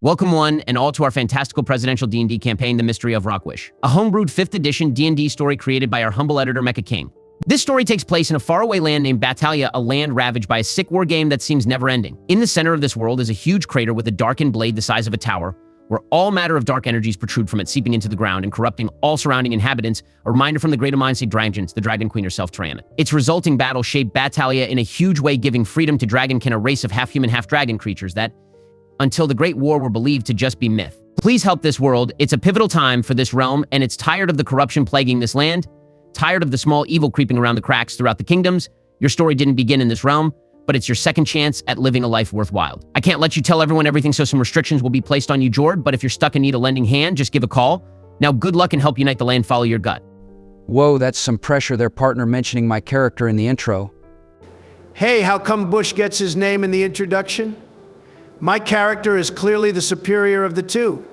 Welcome one and all to our fantastical presidential D&D campaign, The Mystery of Rockwish, a homebrewed 5th edition D&D story created by our humble editor, Mecha King. This story takes place in a faraway land named Batalia, a land ravaged by a sick war game that seems never-ending. In the center of this world is a huge crater with a darkened blade the size of a tower, where all matter of dark energies protrude from it, seeping into the ground and corrupting all surrounding inhabitants, a reminder from the great Alliance Dragons, the Dragon Queen herself, Triana. Its resulting battle shaped Batalia in a huge way, giving freedom to Dragonkin, a race of half-human, half-dragon creatures that, until the Great War, were believed to just be myth. Please help this world. It's a pivotal time for this realm, and it's tired of the corruption plaguing this land, tired of the small evil creeping around the cracks throughout the kingdoms. Your story didn't begin in this realm, but it's your second chance at living a life worthwhile. I can't let you tell everyone everything, so some restrictions will be placed on you, Jorge, but if you're stuck and need a lending hand, just give a call. Now, good luck and help unite the land, follow your gut. Whoa, that's some pressure, their partner mentioning my character in the intro. Hey, how come Bush gets his name in the introduction? My character is clearly the superior of the two.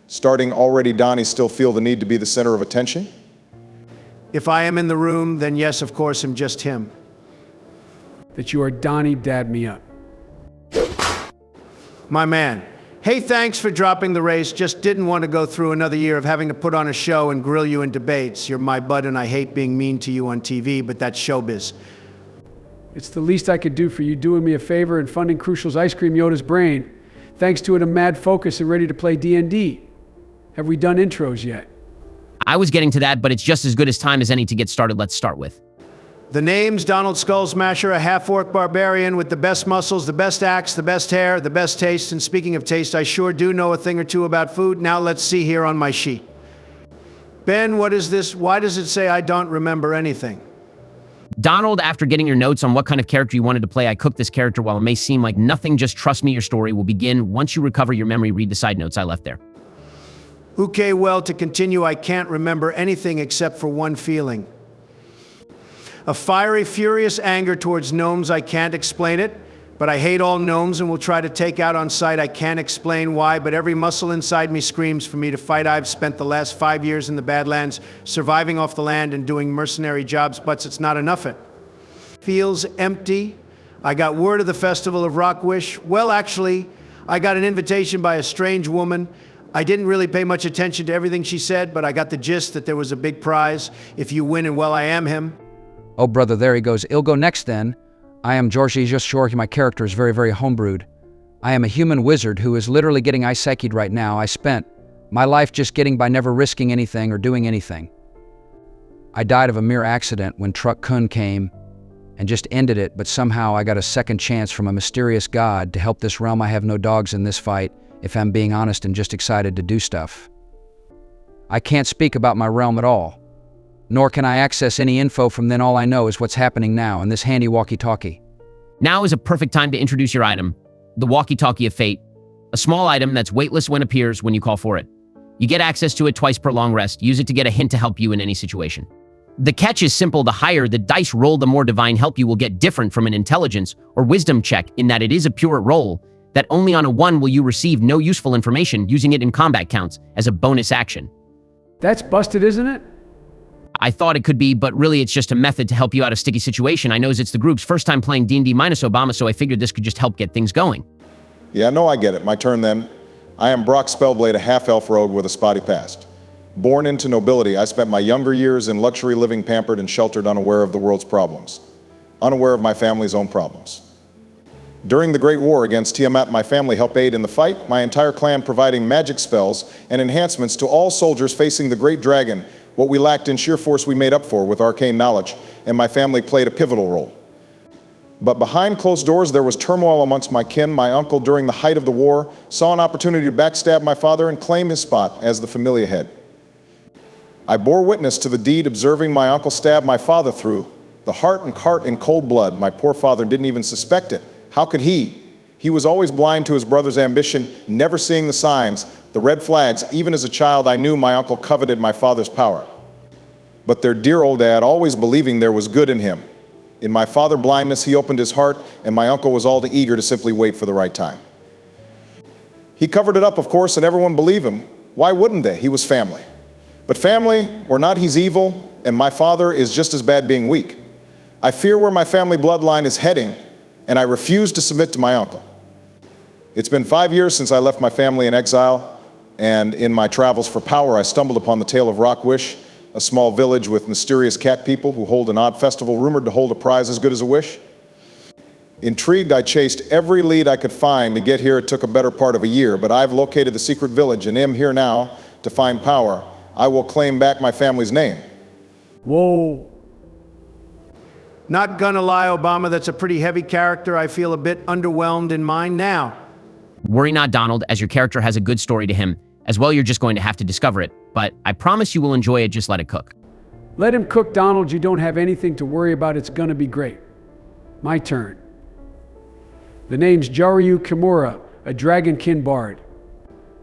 Starting already, Donnie still feel the need to be the center of attention? If I am in the room, then yes, of course, I'm just him. That you are Donnie Dab Me Up. My man. Hey, thanks for dropping the race. Just didn't want to go through another year of having to put on a show and grill you in debates. You're my bud and I hate being mean to you on TV, but that's showbiz. It's the least I could do for you, doing me a favor and funding Crucial's Ice Cream Yoda's brain. Thanks to it, I'm mad focused and ready to play D&D. Have we done intros yet? I was getting to that, but it's just as good as time as any to get started. Let's start with. The name's Donald Skull Smasher, a half-orc barbarian with the best muscles, the best axe, the best hair, the best taste. And speaking of taste, I sure do know a thing or two about food. Now let's see here on my sheet. Ben, what is this? Why does it say I don't remember anything? Donald, after getting your notes on what kind of character you wanted to play, I cooked this character. While it may seem like nothing, just trust me, your story will begin. Once you recover your memory, read the side notes I left there. Okay, well, to continue, I can't remember anything except for one feeling. A fiery, furious anger towards gnomes. I can't explain it, but I hate all gnomes and will try to take out on sight. I can't explain why, but every muscle inside me screams for me to fight. I've spent the last 5 years in the Badlands, surviving off the land and doing mercenary jobs, but it's not enough. It feels empty. I got word of the Festival of Rockwish. Well, actually, I got an invitation by a strange woman. I didn't really pay much attention to everything she said, but I got the gist that there was a big prize if you win, and well, I am him. Oh, brother, there he goes. I'll go next then. I am Jorge, just Jorge. My character is very, very homebrewed. I am a human wizard who is literally getting iseki'd right now. I spent my life just getting by, never risking anything or doing anything. I died of a mere accident when Truck Kun came and just ended it, but somehow I got a second chance from a mysterious god to help this realm. I have no dogs in this fight, if I'm being honest, and just excited to do stuff. I can't speak about my realm at all, nor can I access any info from then. All I know is what's happening now in this handy walkie-talkie. Now is a perfect time to introduce your item, the walkie-talkie of fate, a small item that's weightless when it appears when you call for it. You get access to it twice per long rest. Use it to get a hint to help you in any situation. The catch is simple. The higher the dice roll, the more divine help you will get, different from an intelligence or wisdom check in that it is a pure roll, that only on a 1 will you receive no useful information. Using it in combat counts as a bonus action. That's busted, isn't it? I thought it could be, but really it's just a method to help you out of a sticky situation. I knows it's the group's first time playing D&D minus Obama, so I figured this could just help get things going. Yeah, no, I get it. My turn then. I am Brock Spellblade, a half-elf rogue with a spotty past. Born into nobility, I spent my younger years in luxury living, pampered and sheltered, unaware of the world's problems. Unaware of my family's own problems. During the Great War against Tiamat, my family helped aid in the fight, my entire clan providing magic spells and enhancements to all soldiers facing the Great Dragon. What we lacked in sheer force we made up for with arcane knowledge, and my family played a pivotal role. But behind closed doors, there was turmoil amongst my kin. My uncle, during the height of the war, saw an opportunity to backstab my father and claim his spot as the familia head. I bore witness to the deed, observing my uncle stab my father through the heart and cart in cold blood. My poor father didn't even suspect it. How could he? He was always blind to his brother's ambition, never seeing the signs, the red flags. Even as a child, I knew my uncle coveted my father's power. But their dear old dad, always believing there was good in him. In my father's blindness, he opened his heart, and my uncle was all too eager to simply wait for the right time. He covered it up, of course, and everyone believed him. Why wouldn't they? He was family. But family or not, he's evil, and my father is just as bad being weak. I fear where my family bloodline is heading, and I refuse to submit to my uncle. It's been 5 years since I left my family in exile, and in my travels for power, I stumbled upon the tale of Rockwish, a small village with mysterious cat people who hold an odd festival rumored to hold a prize as good as a wish. Intrigued, I chased every lead I could find. To get here, it took a better part of a year, but I've located the secret village and am here now to find power. I will claim back my family's name. Whoa. Not gonna lie, Obama, that's a pretty heavy character. I feel a bit underwhelmed in mine now. Worry not, Donald, as your character has a good story to him. As well, you're just going to have to discover it. But I promise you will enjoy it, just let it cook. Let him cook, Donald. You don't have anything to worry about. It's gonna be great. My turn. The name's Jaru Kimura, a dragonkin bard.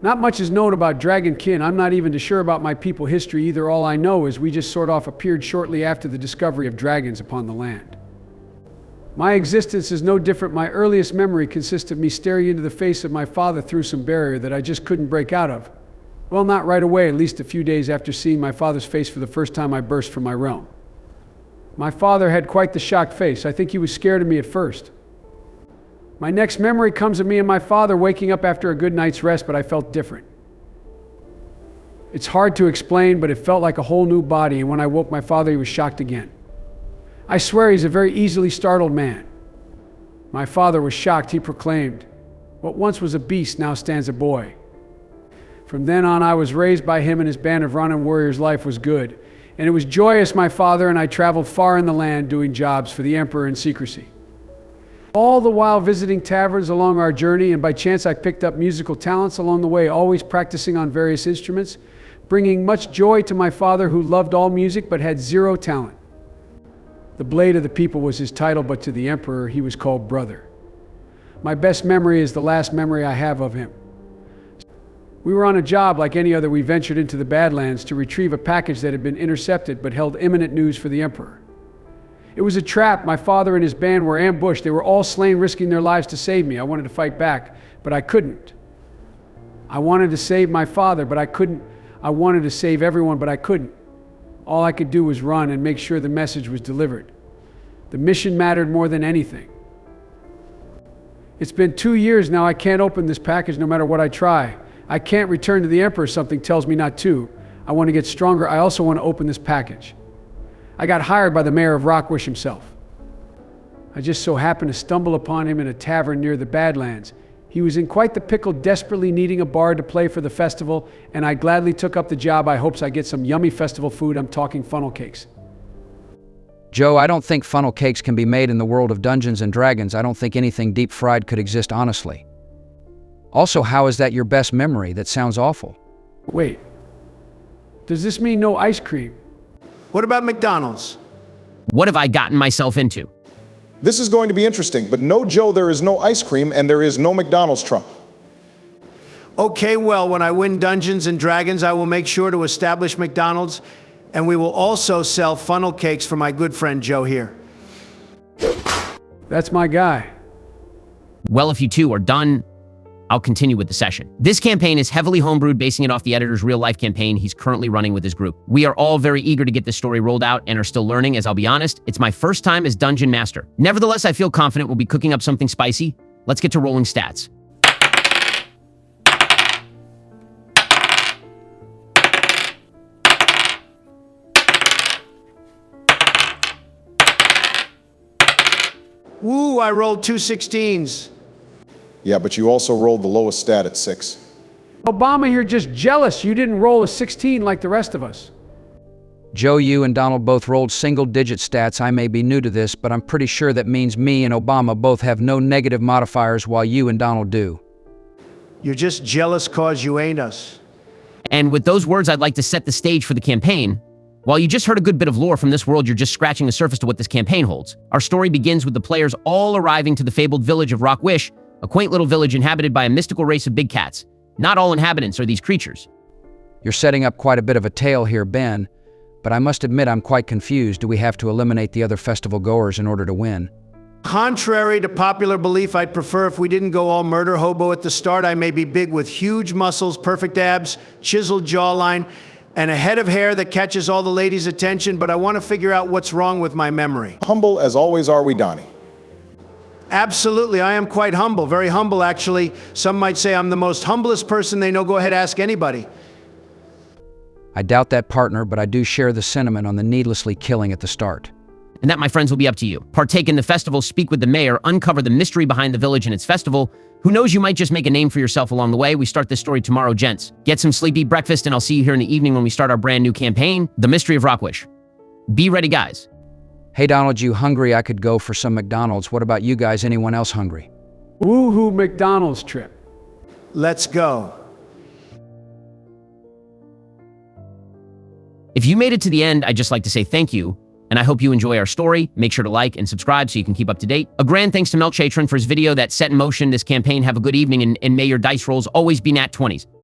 Not much is known about dragonkin. I'm not even sure about my people history either. All I know is we just sort of appeared shortly after the discovery of dragons upon the land. My existence is no different. My earliest memory consists of me staring into the face of my father through some barrier that I just couldn't break out of. Well, not right away, at least a few days after seeing my father's face for the first time I burst from my realm. My father had quite the shocked face. I think he was scared of me at first. My next memory comes of me and my father waking up after a good night's rest, but I felt different. It's hard to explain, but it felt like a whole new body, and when I woke my father, he was shocked again. I swear he's a very easily startled man. My father was shocked. He proclaimed, "What once was a beast now stands a boy." From then on, I was raised by him and his band of Ronin warriors. Life was good, and it was joyous. My father and I traveled far in the land doing jobs for the emperor in secrecy. All the while visiting taverns along our journey, and by chance I picked up musical talents along the way, always practicing on various instruments, bringing much joy to my father who loved all music but had zero talent. The Blade of the People was his title, but to the emperor he was called brother. My best memory is the last memory I have of him. We were on a job like any other. We ventured into the Badlands to retrieve a package that had been intercepted but held imminent news for the emperor. It was a trap. My father and his band were ambushed. They were all slain, risking their lives to save me. I wanted to fight back, but I couldn't. I wanted to save my father, but I couldn't. I wanted to save everyone, but I couldn't. All I could do was run and make sure the message was delivered. The mission mattered more than anything. It's been 2 years now. I can't open this package no matter what I try. I can't return to the emperor. Something tells me not to. I want to get stronger. I also want to open this package. I got hired by the mayor of Rockwish himself. I just so happened to stumble upon him in a tavern near the Badlands. He was in quite the pickle, desperately needing a bard to play for the festival, and I gladly took up the job. I hopes I get some yummy festival food. I'm talking funnel cakes. Joe, I don't think funnel cakes can be made in the world of Dungeons and Dragons. I don't think anything deep fried could exist, honestly. Also, how is that your best memory? That sounds awful. Wait, does this mean no ice cream? What about McDonald's? What have I gotten myself into? This is going to be interesting, but no, Joe, there is no ice cream and there is no McDonald's, Trump. Okay, well, when I win Dungeons and Dragons, I will make sure to establish McDonald's, and we will also sell funnel cakes for my good friend Joe here. That's my guy. Well, if you two are done, I'll continue with the session. This campaign is heavily homebrewed, basing it off the editor's real-life campaign he's currently running with his group. We are all very eager to get this story rolled out and are still learning, as I'll be honest, it's my first time as Dungeon Master. Nevertheless, I feel confident we'll be cooking up something spicy. Let's get to rolling stats. Woo, I rolled 2 16s. Yeah, but you also rolled the lowest stat at 6. Obama here just jealous you didn't roll a 16 like the rest of us. Joe, you and Donald both rolled single-digit stats. I may be new to this, but I'm pretty sure that means me and Obama both have no negative modifiers while you and Donald do. You're just jealous cause you ain't us. And with those words, I'd like to set the stage for the campaign. While you just heard a good bit of lore from this world, you're just scratching the surface to what this campaign holds. Our story begins with the players all arriving to the fabled village of Rockwish, a quaint little village inhabited by a mystical race of big cats. Not all inhabitants are these creatures. You're setting up quite a bit of a tale here, Ben, but I must admit I'm quite confused. Do we have to eliminate the other festival goers in order to win? Contrary to popular belief, I'd prefer if we didn't go all murder hobo at the start. I may be big with huge muscles, perfect abs, chiseled jawline, and a head of hair that catches all the ladies' attention, but I want to figure out what's wrong with my memory. Humble as always are we, Donnie. Absolutely, I am quite humble, very humble actually. Some might say I'm the most humblest person they know. Go ahead, ask anybody. I doubt that, partner, but I do share the sentiment on the needlessly killing at the start. And that, my friends, will be up to you. Partake in the festival, speak with the mayor, uncover the mystery behind the village and its festival. Who knows, you might just make a name for yourself along the way. We start this story tomorrow, gents. Get some sleepy breakfast, and I'll see you here in the evening when we start our brand new campaign, The Mystery of Rockwish. Be ready, guys. Hey, Donald, you hungry? I could go for some McDonald's. What about you guys? Anyone else hungry? Woohoo McDonald's trip. Let's go. If you made it to the end, I'd just like to say thank you, and I hope you enjoy our story. Make sure to like and subscribe so you can keep up to date. A grand thanks to Melchatron for his video that set in motion this campaign. Have a good evening, and may your dice rolls always be nat 20s.